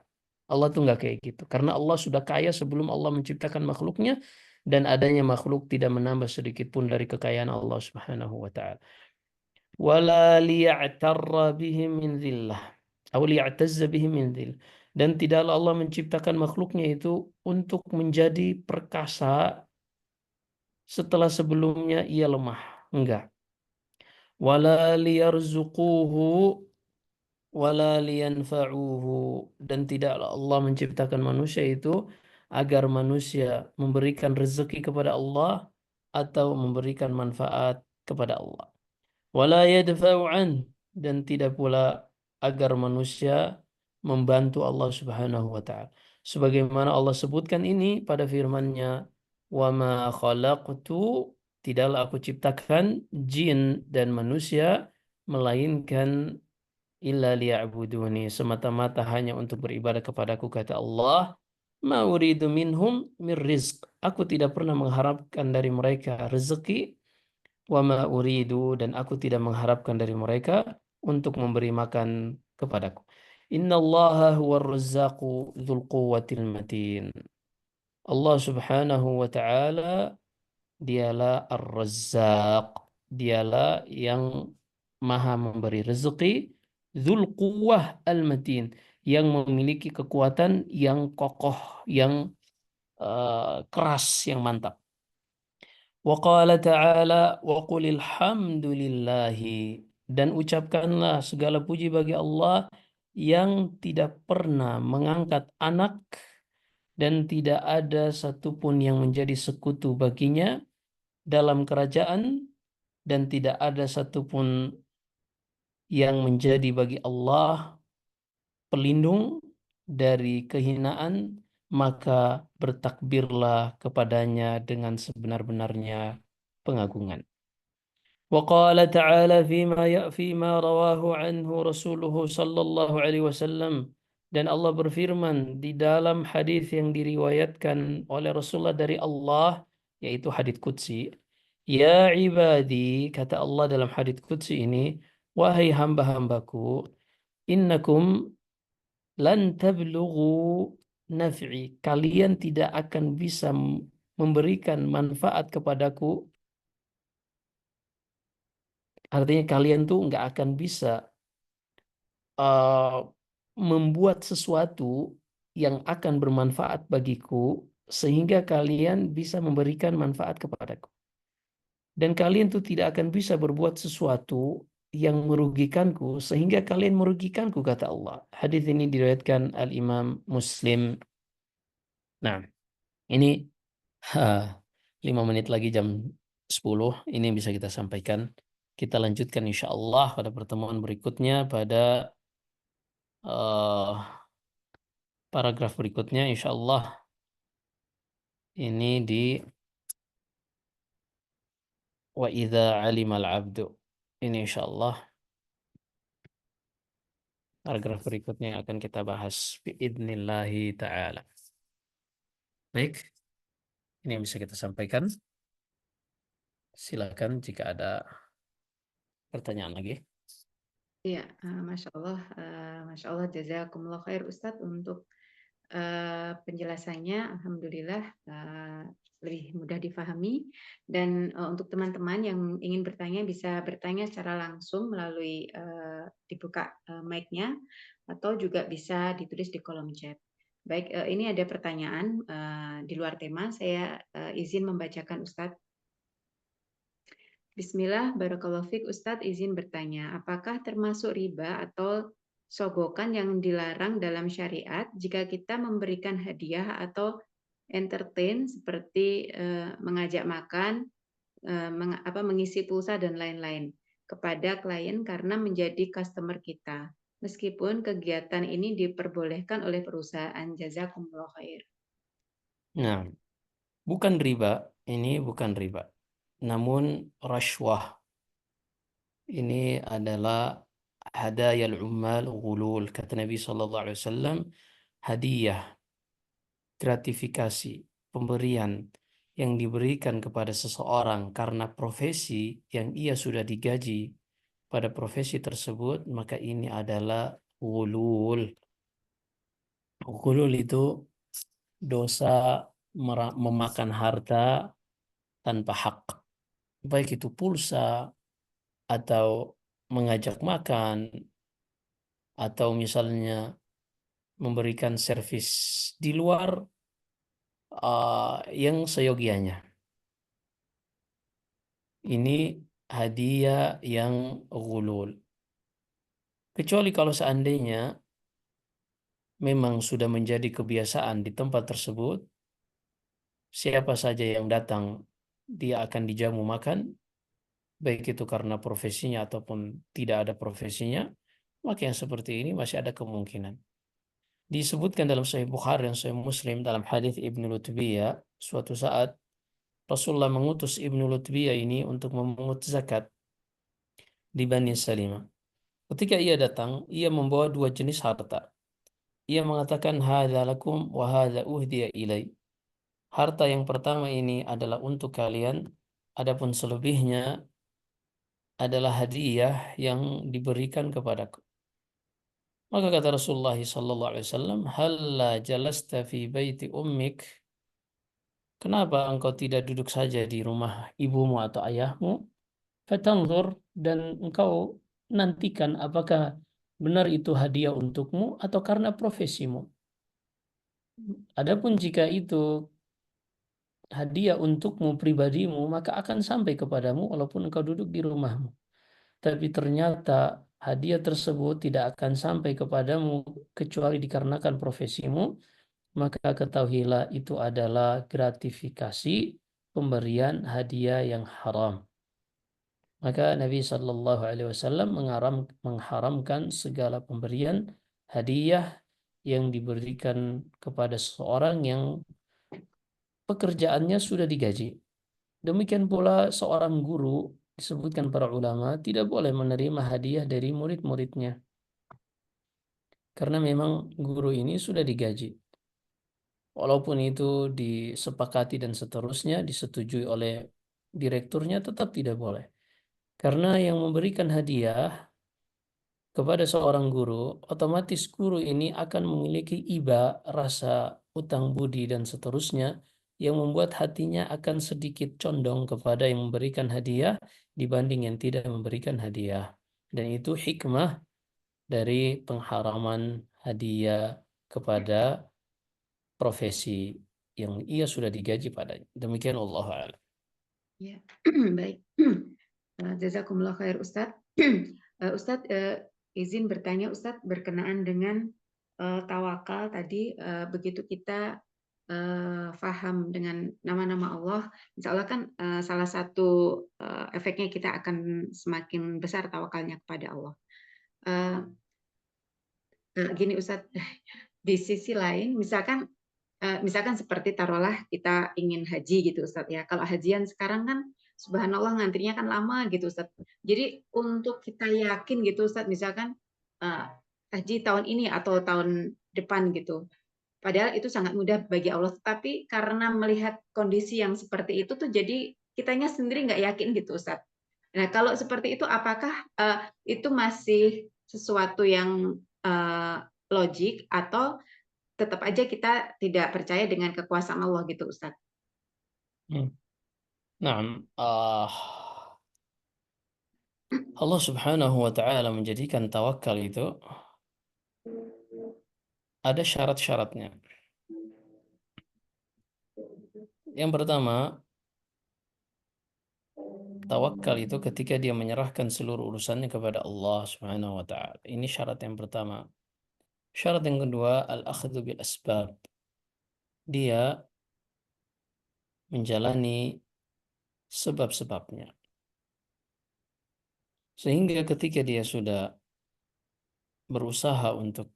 S1: Allah tuh enggak kayak gitu. Karena Allah sudah kaya sebelum Allah menciptakan makhluknya dan adanya makhluk tidak menambah sedikit pun dari kekayaan Allah Subhanahu wa taala. Wala liya'tarra bihim min dhillah. Atau liya'tazza bihim min dhillah. Dan tidaklah Allah menciptakan makhluknya itu untuk menjadi perkasa setelah sebelumnya ia lemah. Enggak. Wala liyarzuquhu wala liyanfa'uhu, dan tidaklah Allah menciptakan manusia itu agar manusia memberikan rezeki kepada Allah atau memberikan manfaat kepada Allah. Wala yadfa'u an, dan tidak pula agar manusia membantu Allah Subhanahu wa taala. Sebagaimana Allah sebutkan ini pada firman-Nya, "Wa ma khalaqtu", tidaklah aku ciptakan jin dan manusia melainkan illa liya'buduni, semata-mata hanya untuk beribadah kepadaku, kata Allah. Ma uridu minhum mir rizq, aku tidak pernah mengharapkan dari mereka rezeki. wa ma uridu, dan aku tidak mengharapkan dari mereka untuk memberi makan kepadaku. Innallaha huwar razzaqu dzul quwwatil matin. Allah Subhanahu wa taala dialah Ar-Razzaq, dialah yang maha memberi rezeki, dzul quwwah al-matin, yang memiliki kekuatan yang kokoh, yang keras, yang mantap. Wa qala ta'ala wa qulil hamdulillahi, dan ucapkanlah segala puji bagi Allah yang tidak pernah mengangkat anak dan tidak ada satupun yang menjadi sekutu baginya dalam kerajaan, dan tidak ada satupun yang menjadi bagi Allah pelindung dari kehinaan, maka bertakbirlah kepadanya dengan sebenar-benarnya pengagungan. وقال تعالى فيما رواه عنه رسوله صلى الله عليه وسلم, dan Allah berfirman di dalam hadis yang diriwayatkan oleh Rasulullah dari Allah, yaitu hadis qudsi. Ya ibadi, kata Allah dalam hadis qudsi ini, wahai hamba-hambaku, innakum lan tablughu naf'i, kalian tidak akan bisa memberikan manfaat kepadaku. Artinya kalian tuh nggak akan bisa uh, membuat sesuatu yang akan bermanfaat bagiku sehingga kalian bisa memberikan manfaat kepadaku. Dan kalian tuh tidak akan bisa berbuat sesuatu yang merugikanku sehingga kalian merugikanku, kata Allah. Hadis ini diriwayatkan Al-Imam Muslim. Nah, ini ha, 5 menit lagi jam 10. Ini bisa kita sampaikan. Kita lanjutkan insya Allah pada pertemuan berikutnya, pada uh, paragraf berikutnya insya Allah. Ini di wa idza alimal abdu. Ini insya Allah paragraf berikutnya yang akan kita bahas biidnillahi ta'ala. Baik, ini yang bisa kita sampaikan. Silakan jika ada pertanyaan lagi.
S2: Iya, Masya Allah, jazakumullah khair Ustadz untuk penjelasannya. Alhamdulillah lebih mudah difahami. Dan untuk teman-teman yang ingin bertanya bisa bertanya secara langsung melalui dibuka mic-nya, atau juga bisa ditulis di kolom chat. Baik, ini ada pertanyaan di luar tema. Saya izin membacakan Ustadz. Bismillah, Barakallahu Fik. Ustadz izin bertanya, apakah termasuk riba atau sogokan yang dilarang dalam syariat jika kita memberikan hadiah atau entertain seperti mengajak makan, mengisi pulsa dan lain-lain kepada klien karena menjadi customer kita, meskipun kegiatan ini diperbolehkan oleh perusahaan. Jazakumullah khair.
S1: Nah, bukan riba, ini bukan riba. Namun rashwah ini adalah hadayal ummal ghulul, kata Nabi sallallahu alaihi wasallam, hadiah, gratifikasi, pemberian yang diberikan kepada seseorang karena profesi yang ia sudah digaji pada profesi tersebut, maka ini adalah ghulul. Ghulul itu dosa memakan harta tanpa hak, baik itu pulsa atau mengajak makan atau misalnya memberikan servis di luar yang seyogianya. Ini hadiah yang ghulul. Kecuali kalau seandainya memang sudah menjadi kebiasaan di tempat tersebut, siapa saja yang datang dia akan dijamu makan, baik itu karena profesinya ataupun tidak ada profesinya, maka yang seperti ini masih ada kemungkinan. Disebutkan dalam Sahih Bukhari dan Sahih Muslim dalam hadis Ibnu Lutbiyah, suatu saat Rasulullah mengutus Ibnu Lutbiyah ini untuk memungut zakat di Bani Salimah. Ketika ia datang, ia membawa 2 jenis harta. Ia mengatakan, hadza lakum wa hadza uhdiya ilai. Harta yang pertama ini adalah untuk kalian, adapun selebihnya adalah hadiah yang diberikan kepadaku. Maka kata Rasulullah sallallahu alaihi wasallam, "Halla jalasta fi baiti ummik?" Kenapa engkau tidak duduk saja di rumah ibumu atau ayahmu? Fatanzur, dan engkau nantikan apakah benar itu hadiah untukmu atau karena profesimu. Adapun jika itu hadiah untukmu pribadimu, maka akan sampai kepadamu walaupun engkau duduk di rumahmu. Tapi ternyata hadiah tersebut tidak akan sampai kepadamu kecuali dikarenakan profesimu, maka ketahuilah itu adalah gratifikasi pemberian hadiah yang haram. Maka Nabi Shallallahu Alaihi Wasallam mengharamkan segala pemberian hadiah yang diberikan kepada seseorang yang pekerjaannya sudah digaji. Demikian pula seorang guru, disebutkan para ulama, tidak boleh menerima hadiah dari murid-muridnya. Karena memang guru ini sudah digaji. Walaupun itu disepakati dan seterusnya, disetujui oleh direkturnya, tetap tidak boleh. Karena yang memberikan hadiah kepada seorang guru, otomatis guru ini akan memiliki iba, rasa utang budi dan seterusnya, yang membuat hatinya akan sedikit condong kepada yang memberikan hadiah dibanding yang tidak memberikan hadiah. Dan itu hikmah dari pengharaman hadiah kepada profesi yang ia sudah digaji padanya. Demikian Allah a'lam.
S2: Ya, baik. Jazakumullah khair Ustadz. Ustadz, izin bertanya Ustadz berkenaan dengan tawakal tadi, begitu kita faham dengan nama-nama Allah, insya Allah kan salah satu efeknya kita akan semakin besar tawakalnya kepada Allah. Gini Ustadz, di sisi lain, misalkan seperti taruhlah kita ingin haji gitu Ustadz ya. Kalau hajian sekarang kan subhanallah ngantrinya kan lama gitu Ustadz. Jadi untuk kita yakin gitu Ustadz, misalkan haji tahun ini atau tahun depan gitu. Padahal itu sangat mudah bagi Allah, tapi karena melihat kondisi yang seperti itu tuh jadi kitanya sendiri nggak yakin gitu Ustadz. Nah, kalau seperti itu apakah itu masih sesuatu yang logik atau tetap aja kita tidak percaya dengan kekuasaan Allah gitu Ustaz?
S1: Nah, Allah Subhanahu wa Ta'ala menjadikan tawakal itu ada syarat-syaratnya. Yang pertama, tawakal itu ketika dia menyerahkan seluruh urusannya kepada Allah Subhanahu wa Ta'ala. Ini syarat yang pertama. Syarat yang kedua, al-akhdhu bil asbab. Dia menjalani sebab-sebabnya. Sehingga ketika dia sudah berusaha untuk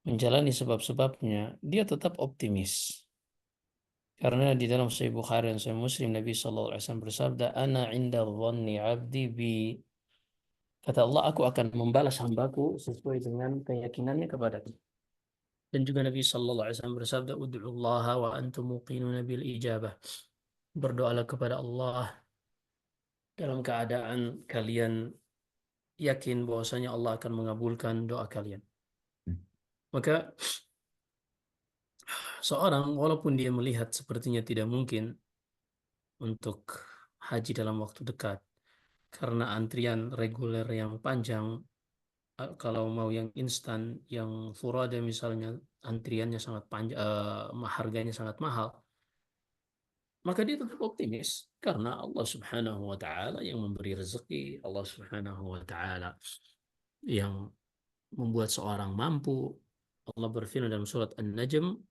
S1: menjalani sebab-sebabnya, dia tetap optimis. Karena di dalam Sahih Bukhari dan Sahih Muslim, Nabi SAW bersabda, "Ana inda dhanni abdi bi." Kata Allah, aku akan membalas hambaku sesuai dengan keyakinannya kepadaku. Dan juga Nabi SAW bersabda, "Ud'ullaha wa antum muqinuna bil ijabah." Berdoalah kepada Allah dalam keadaan kalian yakin bahwasanya Allah akan mengabulkan doa kalian. Maka seorang walaupun dia melihat sepertinya tidak mungkin untuk haji dalam waktu dekat karena antrian reguler yang panjang, kalau mau yang instan, yang furada misalnya, antriannya sangat panjang, harganya sangat mahal, maka dia tetap optimis karena Allah Subhanahu wa Ta'ala yang memberi rezeki, Allah Subhanahu wa Ta'ala yang membuat seorang mampu. Allah berfirman dalam surat An-Najm,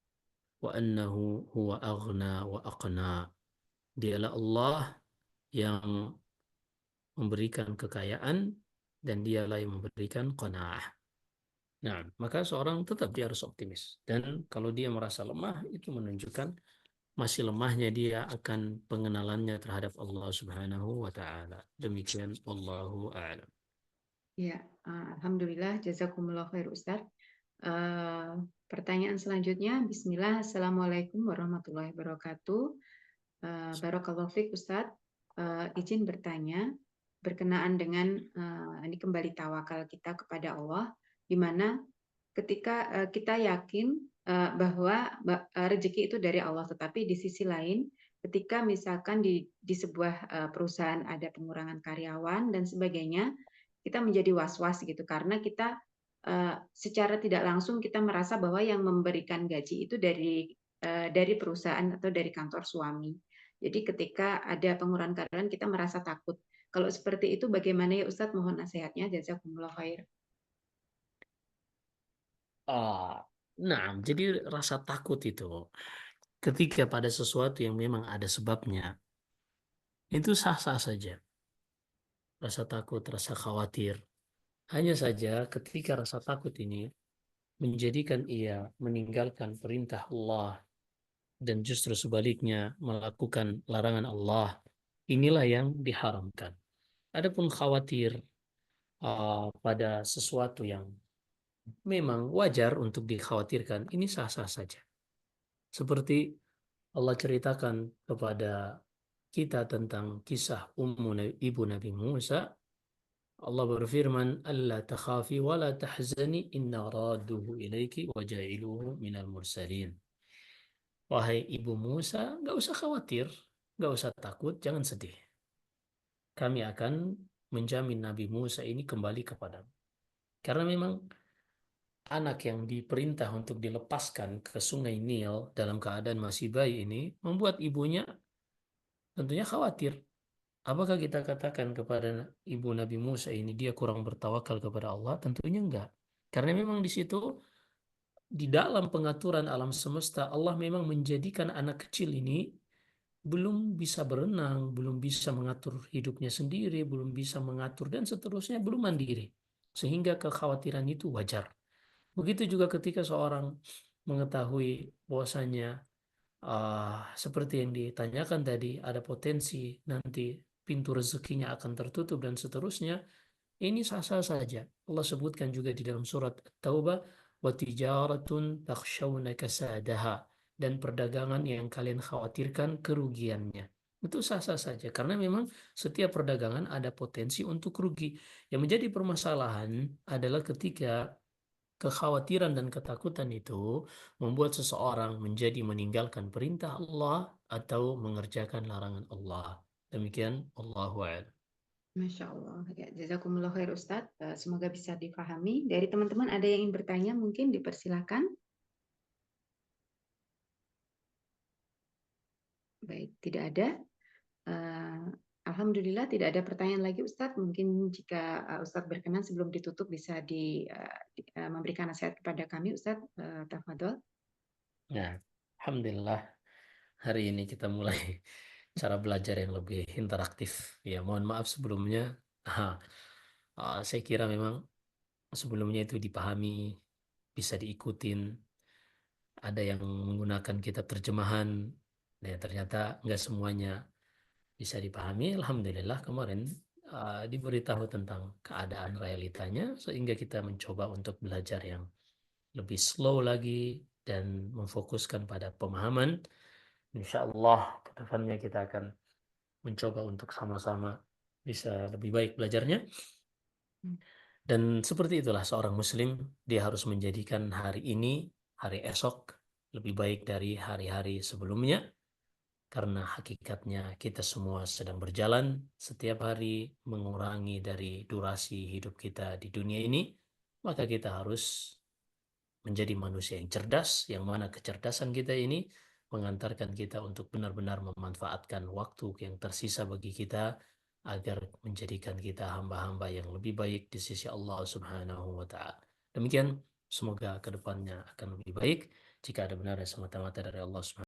S1: wa annahu huwa aghna wa aqna. Dialah Allah yang memberikan kekayaan dan dialah yang memberikan qanaah. Nah, maka seorang tetap dia harus optimis. Dan kalau dia merasa lemah, itu menunjukkan masih lemahnya dia akan pengenalannya terhadap Allah Subhanahu wa Ta'ala. Demikian Allahu a'lam.
S2: Ya, alhamdulillah jazakumullah khair Ustaz. Pertanyaan selanjutnya, Bismillah, Assalamualaikum warahmatullahi wabarakatuh. Barakallahu fiik Ustaz. Izin bertanya, berkenaan dengan ini kembali tawakal kita kepada Allah, di mana ketika kita yakin bahwa rezeki itu dari Allah, tetapi di sisi lain ketika misalkan di sebuah perusahaan ada pengurangan karyawan dan sebagainya, kita menjadi was-was gitu karena kita secara tidak langsung kita merasa bahwa yang memberikan gaji itu dari perusahaan atau dari kantor suami. Jadi ketika ada pengurangan karyawan kita merasa takut. Kalau seperti itu bagaimana ya Ustadz? Mohon nasihatnya. Jazakumullah khair.
S1: Ah, nah, jadi rasa takut itu ketika pada sesuatu yang memang ada sebabnya, itu sah-sah saja. Rasa takut, rasa khawatir. Hanya saja ketika rasa takut ini menjadikan ia meninggalkan perintah Allah dan justru sebaliknya melakukan larangan Allah, inilah yang diharamkan. Adapun khawatir pada sesuatu yang memang wajar untuk dikhawatirkan, ini sah-sah saja. Seperti Allah ceritakan kepada kita tentang kisah ibu Nabi Musa. Allah berfirman, "Alla takhafi wa la tahzani inna radduhu ilaiki wa ja'iluhu minal mursalin." Wahai ibu Musa, nggak usah khawatir, nggak usah takut, jangan sedih. Kami akan menjamin Nabi Musa ini kembali kepadamu. Karena memang anak yang diperintah untuk dilepaskan ke sungai Nil dalam keadaan masih bayi ini membuat ibunya tentunya khawatir. Apakah kita katakan kepada ibu Nabi Musa ini dia kurang bertawakal kepada Allah? Tentunya enggak. Karena memang di situ di dalam pengaturan alam semesta Allah memang menjadikan anak kecil ini belum bisa berenang, belum bisa mengatur hidupnya sendiri, belum bisa mengatur dan seterusnya, belum mandiri. Sehingga kekhawatiran itu wajar. Begitu juga ketika seorang mengetahui bahwasanya seperti yang ditanyakan tadi, ada potensi nanti pintu rezekinya akan tertutup dan seterusnya, ini sah-sah saja. Allah sebutkan juga di dalam surat Taubah, wa tijaratun takhshawna kasadaha, dan perdagangan yang kalian khawatirkan kerugiannya. Itu sah-sah saja karena memang setiap perdagangan ada potensi untuk rugi. Yang menjadi permasalahan adalah ketika kekhawatiran dan ketakutan itu membuat seseorang menjadi meninggalkan perintah Allah atau mengerjakan larangan Allah. Demikian, Allahu a'lam.
S2: Masya Allah. Ya, jazakumullah khair Ustadz. Semoga bisa difahami. Dari teman-teman ada yang ingin bertanya, mungkin dipersilakan. Baik, tidak ada. Eh, Alhamdulillah tidak ada pertanyaan lagi Ustadz. Mungkin jika Ustadz berkenan sebelum ditutup bisa memberikan nasihat kepada kami Ustadz. Tafadhol.
S1: Nah, Alhamdulillah hari ini kita mulai cara belajar yang lebih interaktif. Ya, mohon maaf sebelumnya. Ah, saya kira memang sebelumnya itu dipahami, bisa diikutin. Ada yang menggunakan kitab terjemahan. Ya, ternyata nggak semuanya bisa dipahami. Alhamdulillah kemarin diberitahu tentang keadaan realitanya sehingga kita mencoba untuk belajar yang lebih slow lagi dan memfokuskan pada pemahaman. Insya Allah ke depannya kita akan mencoba untuk sama-sama bisa lebih baik belajarnya. Dan seperti itulah seorang muslim, dia harus menjadikan hari ini, hari esok lebih baik dari hari-hari sebelumnya. Karena hakikatnya kita semua sedang berjalan setiap hari mengurangi dari durasi hidup kita di dunia ini, maka kita harus menjadi manusia yang cerdas, yang mana kecerdasan kita ini mengantarkan kita untuk benar-benar memanfaatkan waktu yang tersisa bagi kita agar menjadikan kita hamba-hamba yang lebih baik di sisi Allah Subhanahu wa Ta'ala. Demikian, semoga ke depannya akan lebih baik. Jika ada benar semata-mata dari Allah Subhanahu